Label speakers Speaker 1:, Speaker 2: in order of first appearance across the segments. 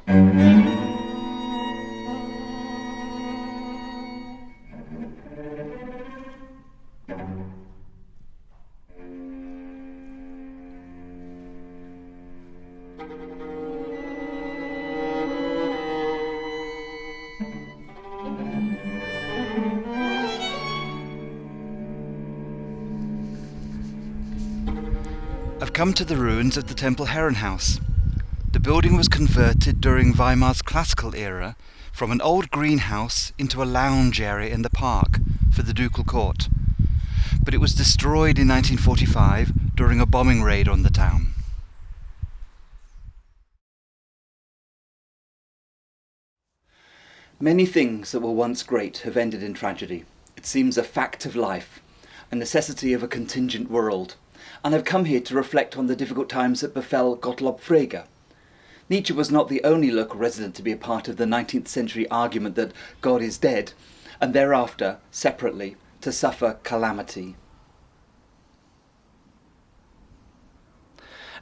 Speaker 1: I've come to the ruins of the Tempelherrenhaus. The building was converted during Weimar's classical era from an old greenhouse into a lounge area in the park for the ducal court, but it was destroyed in 1945 during a bombing raid on the town.
Speaker 2: Many things that were once great have ended in tragedy. It seems a fact of life, a necessity of a contingent world. And I've come here to reflect on the difficult times that befell Gottlob Frege. Nietzsche was not the only local resident to be a part of the 19th century argument that God is dead, and thereafter, separately, to suffer calamity.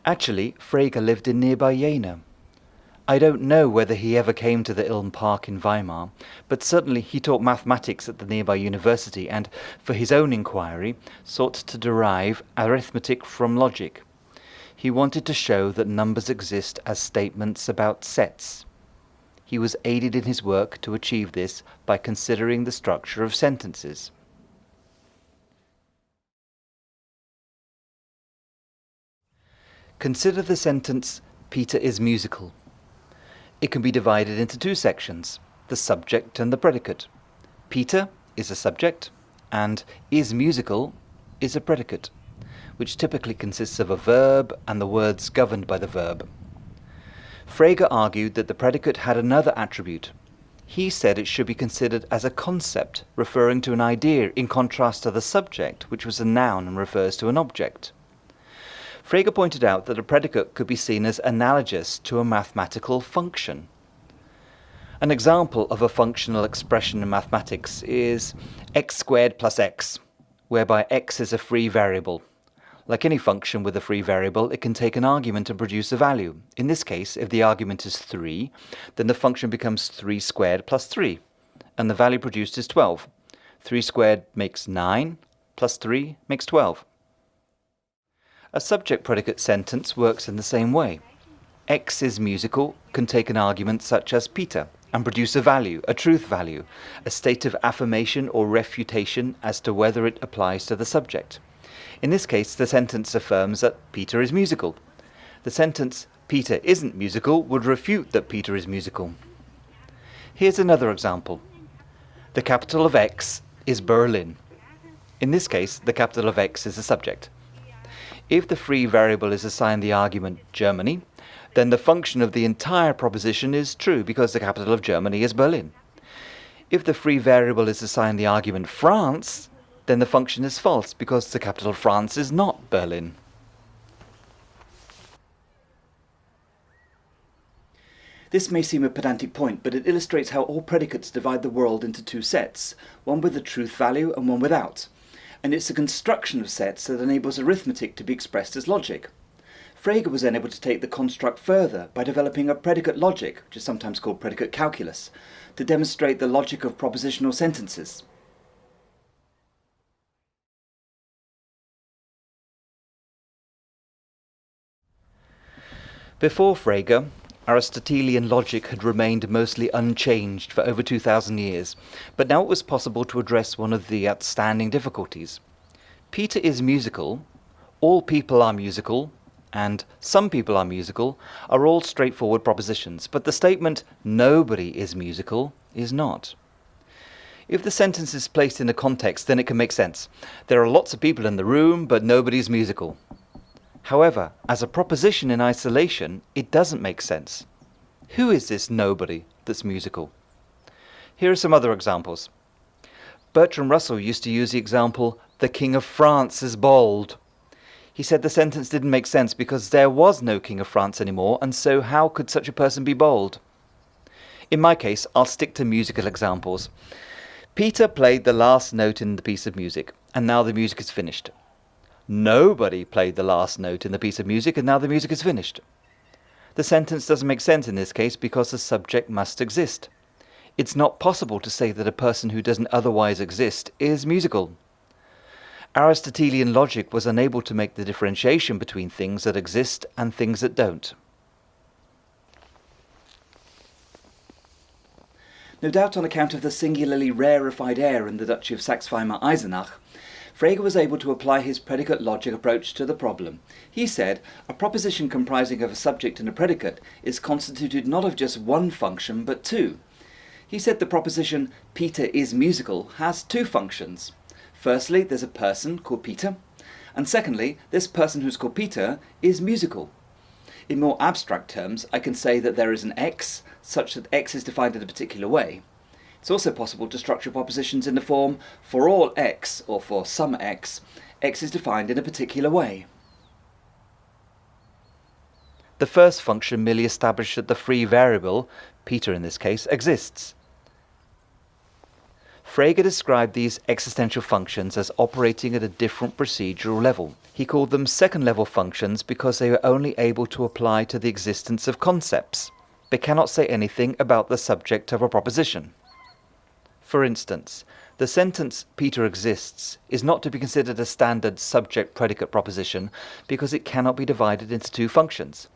Speaker 3: Actually, Frege lived in nearby Jena. I don't know whether he ever came to the Ilm Park in Weimar, but certainly he taught mathematics at the nearby university and, for his own inquiry, sought to derive arithmetic from logic. He wanted to show that numbers exist as statements about sets. He was aided in his work to achieve this by considering the structure of sentences. Consider the sentence, "Peter is musical." It can be divided into two sections, the subject and the predicate. Peter is a subject, and is musical is a predicate, which typically consists of a verb and the words governed by the verb. Frege argued that the predicate had another attribute. He said it should be considered as a concept, referring to an idea, in contrast to the subject, which was a noun and refers to an object. Frege pointed out that a predicate could be seen as analogous to a mathematical function. An example of a functional expression in mathematics is x squared plus x, whereby x is a free variable. Like any function with a free variable, it can take an argument and produce a value. In this case, if the argument is 3, then the function becomes 3 squared plus 3, and the value produced is 12. 3 squared makes 9, plus 3 makes 12. A subject-predicate sentence works in the same way. X is musical can take an argument such as Peter and produce a value, a truth value, a state of affirmation or refutation as to whether it applies to the subject. In this case, the sentence affirms that Peter is musical. The sentence, "Peter isn't musical," would refute that Peter is musical. Here's another example. The capital of X is Berlin. In this case, the capital of X is a subject. If the free variable is assigned the argument Germany, then the function of the entire proposition is true because the capital of Germany is Berlin. If the free variable is assigned the argument France, then the function is false because the capital of France is not Berlin.
Speaker 2: This may seem a pedantic point, but it illustrates how all predicates divide the world into two sets, one with a truth value and one without. And it's the construction of sets that enables arithmetic to be expressed as logic. Frege was then able to take the construct further by developing a predicate logic, which is sometimes called predicate calculus, to demonstrate the logic of propositional sentences.
Speaker 3: Before Frege, Aristotelian logic had remained mostly unchanged for over 2,000 years, but now it was possible to address one of the outstanding difficulties. Peter is musical, all people are musical, and some people are musical are all straightforward propositions, but the statement nobody is musical is not. If the sentence is placed in a context, then it can make sense. There are lots of people in the room, but nobody's musical. However, as a proposition in isolation, it doesn't make sense. Who is this nobody that's musical? Here are some other examples. Bertrand Russell used to use the example, "The King of France is bald." He said the sentence didn't make sense because there was no King of France anymore, and so how could such a person be bald? In my case, I'll stick to musical examples. Peter played the last note in the piece of music, and now the music is finished. Nobody played the last note in the piece of music, and now the music is finished. The sentence doesn't make sense in this case because the subject must exist. It's not possible to say that a person who doesn't otherwise exist is musical. Aristotelian logic was unable to make the differentiation between things that exist and things that don't.
Speaker 2: No doubt on account of the singularly rarefied air in the Duchy of Saxe-Weimar-Eisenach, Frege was able to apply his predicate logic approach to the problem. He said, a proposition comprising of a subject and a predicate is constituted not of just one function, but two. He said the proposition, Peter is musical, has two functions. Firstly, there's a person called Peter, and secondly, this person who's called Peter is musical. In more abstract terms, I can say that there is an x, such that x is defined in a particular way. It's also possible to structure propositions in the form, for all x, or for some x is defined in a particular way.
Speaker 3: The first function merely established that the free variable, Peter in this case, exists. Frege described these existential functions as operating at a different procedural level. He called them second-level functions because they were only able to apply to the existence of concepts. They cannot say anything about the subject of a proposition. For instance, the sentence Peter exists is not to be considered a standard subject-predicate proposition because it cannot be divided into two functions.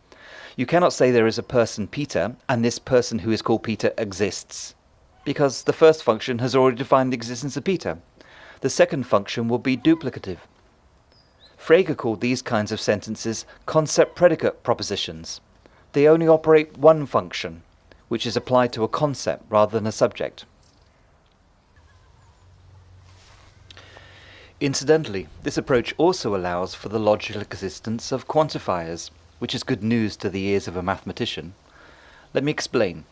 Speaker 3: You cannot say there is a person Peter and this person who is called Peter exists, because the first function has already defined the existence of Peter. The second function will be duplicative. Frege called these kinds of sentences concept-predicate propositions. They only operate one function, which is applied to a concept rather than a subject. Incidentally, this approach also allows for the logical existence of quantifiers, which is good news to the ears of a mathematician. Let me explain.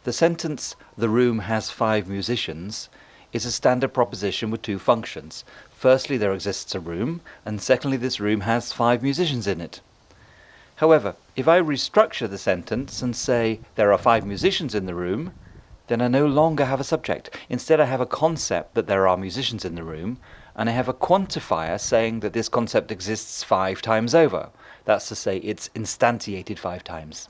Speaker 3: The sentence, "The room has 5 musicians," is a standard proposition with two functions. Firstly, there exists a room, and secondly, this room has 5 musicians in it. However, if I restructure the sentence and say, "There are 5 musicians in the room," then I no longer have a subject. Instead, I have a concept that there are musicians in the room, and I have a quantifier saying that this concept exists 5 times over. That's to say, it's instantiated 5 times.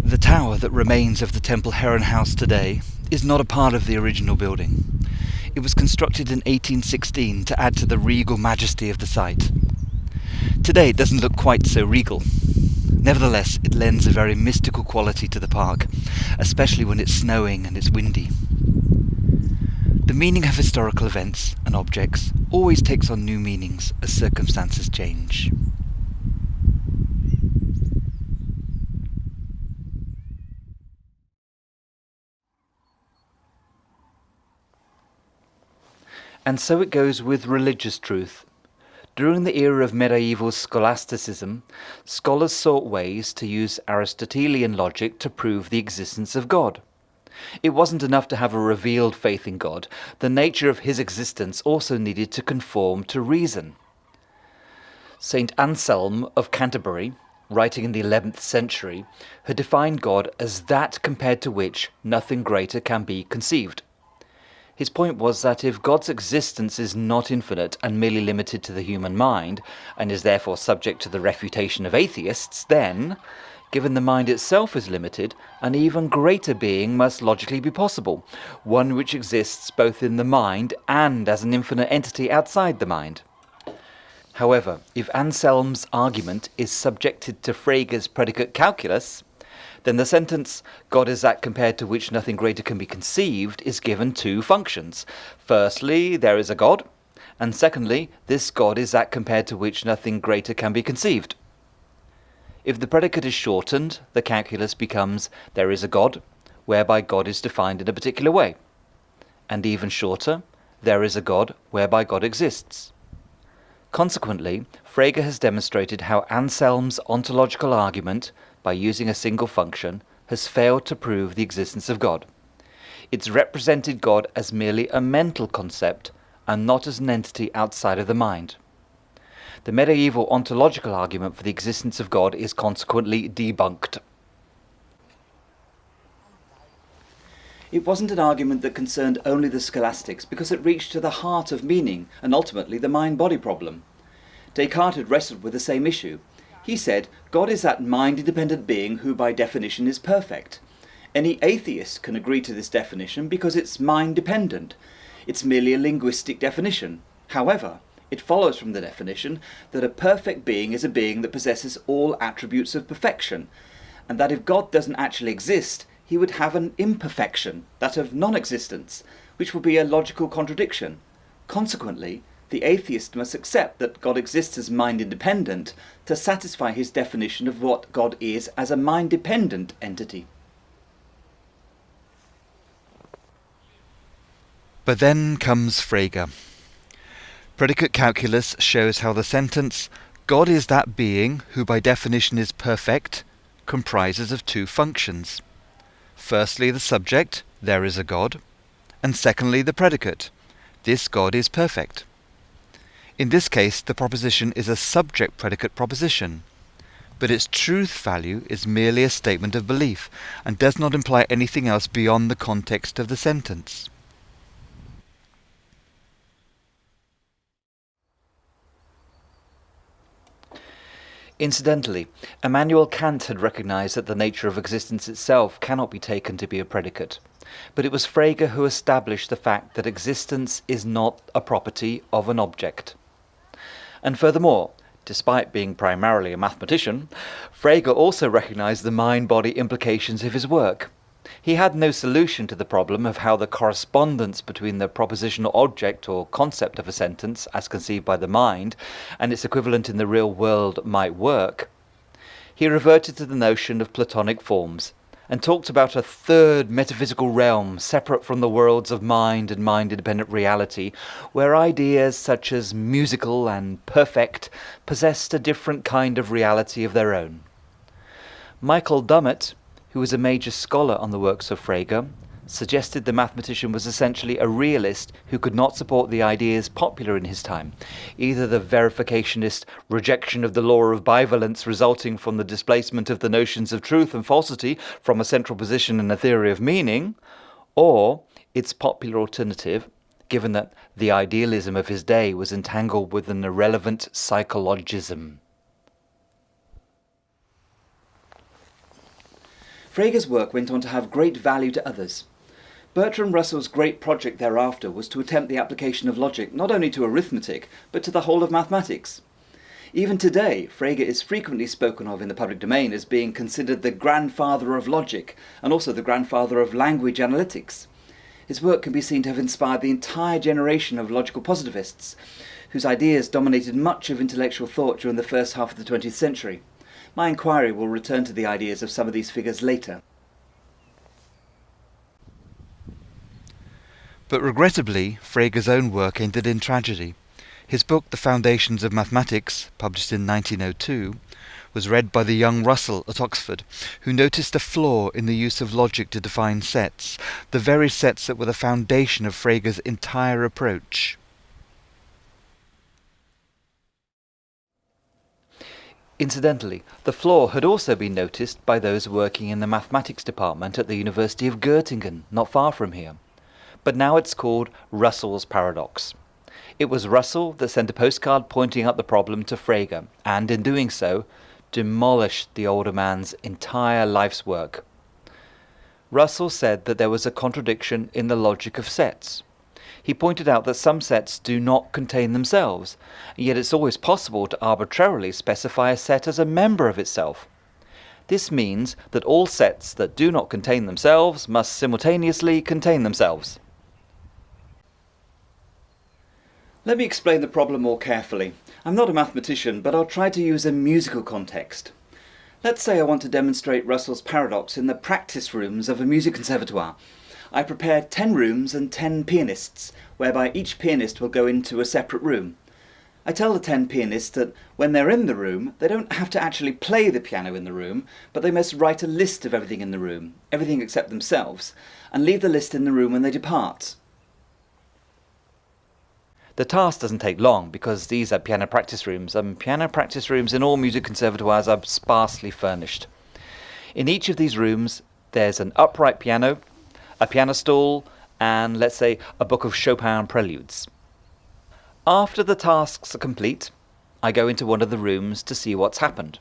Speaker 1: The tower that remains of the Tempelherrenhaus today is not a part of the original building. It was constructed in 1816 to add to the regal majesty of the site. Today it doesn't look quite so regal. Nevertheless, it lends a very mystical quality to the park, especially when it's snowing and it's windy. The meaning of historical events and objects always takes on new meanings as circumstances change.
Speaker 3: And so it goes with religious truth. During the era of medieval scholasticism, scholars sought ways to use Aristotelian logic to prove the existence of God. It wasn't enough to have a revealed faith in God. The nature of his existence also needed to conform to reason. Saint Anselm of Canterbury, writing in the 11th century, had defined God as that compared to which nothing greater can be conceived. His point was that if God's existence is not infinite and merely limited to the human mind, and is therefore subject to the refutation of atheists, then, given the mind itself is limited, an even greater being must logically be possible, one which exists both in the mind and as an infinite entity outside the mind. However, if Anselm's argument is subjected to Frege's predicate calculus, then the sentence, "God is that compared to which nothing greater can be conceived," is given two functions. Firstly, there is a God, and secondly, this God is that compared to which nothing greater can be conceived. If the predicate is shortened, the calculus becomes, "There is a God," whereby God is defined in a particular way. And even shorter, "There is a God," whereby God exists. Consequently, Frege has demonstrated how Anselm's ontological argument, by using a single function, has failed to prove the existence of God. It's represented God as merely a mental concept and not as an entity outside of the mind. The medieval ontological argument for the existence of God is consequently debunked.
Speaker 2: It wasn't an argument that concerned only the scholastics because it reached to the heart of meaning and ultimately the mind-body problem. Descartes had wrestled with the same issue. He said, God is that mind-independent being who by definition is perfect. Any atheist can agree to this definition because it's mind-dependent. It's merely a linguistic definition. However, it follows from the definition that a perfect being is a being that possesses all attributes of perfection, and that if God doesn't actually exist, he would have an imperfection, that of non-existence, which would be a logical contradiction. Consequently, the atheist must accept that God exists as mind-independent to satisfy his definition of what God is as a mind-dependent entity.
Speaker 1: But then comes Frege. Predicate calculus shows how the sentence, God is that being who by definition is perfect, comprises of two functions. Firstly, the subject, there is a God, and secondly, the predicate, this God is perfect. In this case, the proposition is a subject-predicate proposition, but its truth value is merely a statement of belief and does not imply anything else beyond the context of the sentence.
Speaker 3: Incidentally, Immanuel Kant had recognized that the nature of existence itself cannot be taken to be a predicate, but it was Frege who established the fact that existence is not a property of an object. And furthermore, despite being primarily a mathematician, Frege also recognized the mind-body implications of his work. He had no solution to the problem of how the correspondence between the propositional object or concept of a sentence, as conceived by the mind, and its equivalent in the real world might work. He reverted to the notion of Platonic forms, and talked about a third metaphysical realm separate from the worlds of mind and mind-independent reality, where ideas such as musical and perfect possessed a different kind of reality of their own. Michael Dummett, who was a major scholar on the works of Frege, suggested the mathematician was essentially a realist who could not support the ideas popular in his time, either the verificationist rejection of the law of bivalence resulting from the displacement of the notions of truth and falsity from a central position in a theory of meaning, or its popular alternative, given that the idealism of his day was entangled with an irrelevant psychologism.
Speaker 2: Frege's work went on to have great value to others. Bertrand Russell's great project thereafter was to attempt the application of logic not only to arithmetic, but to the whole of mathematics. Even today, Frege is frequently spoken of in the public domain as being considered the grandfather of logic, and also the grandfather of language analytics. His work can be seen to have inspired the entire generation of logical positivists, whose ideas dominated much of intellectual thought during the first half of the 20th century. My inquiry will return to the ideas of some of these figures later.
Speaker 1: But regrettably, Frege's own work ended in tragedy. His book, The Foundations of Mathematics, published in 1902, was read by the young Russell at Oxford, who noticed a flaw in the use of logic to define sets, the very sets that were the foundation of Frege's entire approach.
Speaker 3: Incidentally, the flaw had also been noticed by those working in the mathematics department at the University of Göttingen, not far from here. But now it's called Russell's paradox. It was Russell that sent a postcard pointing out the problem to Frege, and in doing so, demolished the older man's entire life's work. Russell said that there was a contradiction in the logic of sets. He pointed out that some sets do not contain themselves, and yet it's always possible to arbitrarily specify a set as a member of itself. This means that all sets that do not contain themselves must simultaneously contain themselves.
Speaker 2: Let me explain the problem more carefully. I'm not a mathematician, but I'll try to use a musical context. Let's say I want to demonstrate Russell's paradox in the practice rooms of a music conservatoire. I prepare 10 rooms and 10 pianists, whereby each pianist will go into a separate room. I tell the 10 pianists that when they're in the room, they don't have to actually play the piano in the room, but they must write a list of everything in the room, everything except themselves, and leave the list in the room when they depart.
Speaker 3: The task doesn't take long because these are piano practice rooms, and piano practice rooms in all music conservatoires are sparsely furnished. In each of these rooms, there's an upright piano, a piano stool, and, let's say, a book of Chopin preludes. After the tasks are complete, I go into one of the rooms to see what's happened.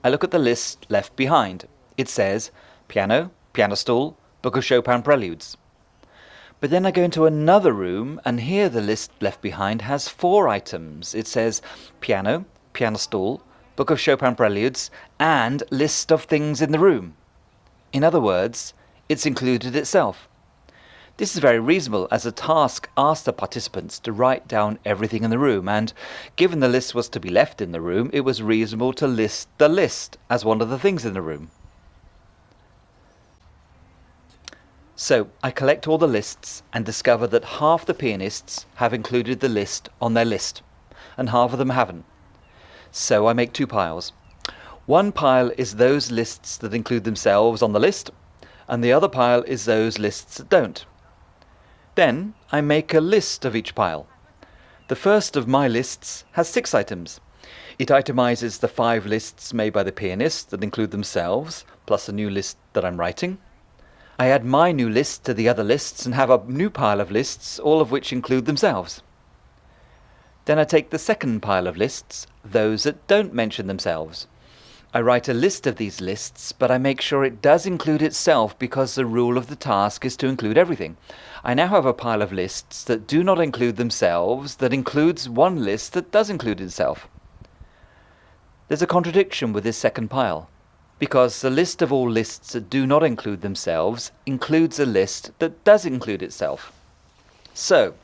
Speaker 3: I look at the list left behind. It says piano, piano stool, book of Chopin preludes. But then I go into another room, and here the list left behind has 4 items. It says piano, piano stool, book of Chopin preludes, and list of things in the room. In other words, it's included itself. This is very reasonable, as a task asked the participants to write down everything in the room, and given the list was to be left in the room, it was reasonable to list the list as one of the things in the room. So I collect all the lists and discover that half the pianists have included the list on their list, and half of them haven't. So I make 2 piles. One pile is those lists that include themselves on the list, and the other pile is those lists that don't. Then I make a list of each pile. The first of my lists has 6 items. It itemizes the 5 lists made by the pianist that include themselves, plus a new list that I'm writing. I add my new list to the other lists and have a new pile of lists, all of which include themselves. Then I take the second pile of lists, those that don't mention themselves. I write a list of these lists, but I make sure it does include itself because the rule of the task is to include everything. I now have a pile of lists that do not include themselves that includes one list that does include itself. There's a contradiction with this second pile, because the list of all lists that do not include themselves includes a list that does include itself. So,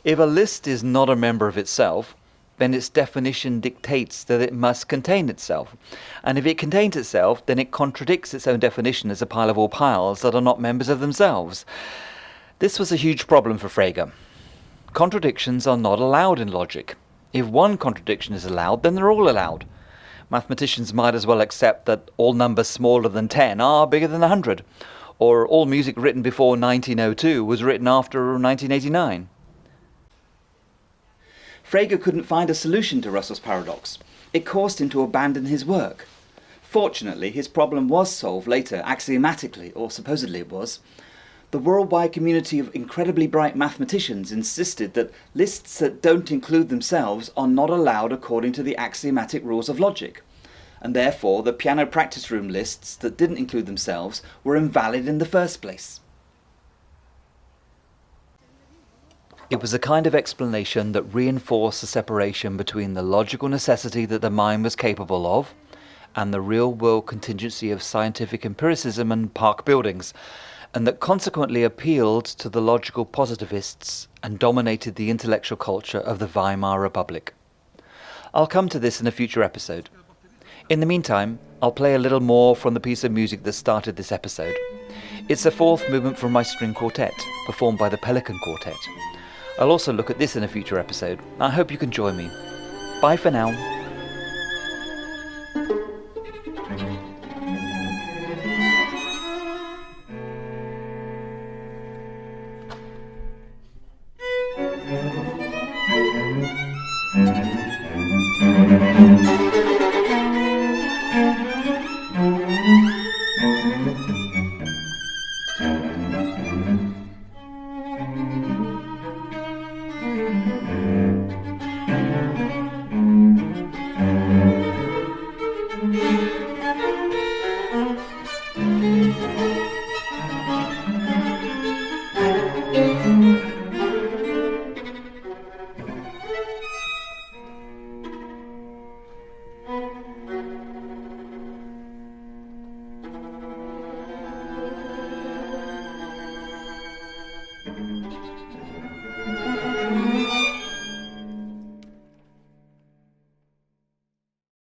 Speaker 3: if a list is not a member of itself, then its definition dictates that it must contain itself. And if it contains itself, then it contradicts its own definition as a pile of all piles that are not members of themselves. This was a huge problem for Frege. Contradictions are not allowed in logic. If one contradiction is allowed, then they're all allowed. Mathematicians might as well accept that all numbers smaller than 10 are bigger than 100, or all music written before 1902 was written after 1989.
Speaker 2: Frege couldn't find a solution to Russell's paradox. It caused him to abandon his work. Fortunately, his problem was solved later, axiomatically, or supposedly it was. The worldwide community of incredibly bright mathematicians insisted that lists that don't include themselves are not allowed according to the axiomatic rules of logic, and therefore the piano practice room lists that didn't include themselves were invalid in the first place.
Speaker 3: It was a kind of explanation that reinforced the separation between the logical necessity that the mind was capable of and the real-world contingency of scientific empiricism and park buildings, and that consequently appealed to the logical positivists and dominated the intellectual culture of the Weimar Republic. I'll come to this in a future episode. In the meantime, I'll play a little more from the piece of music that started this episode. It's the 4th movement from my string quartet, performed by the Pelican Quartet. I'll also look at this in a future episode. I hope you can join me. Bye for now.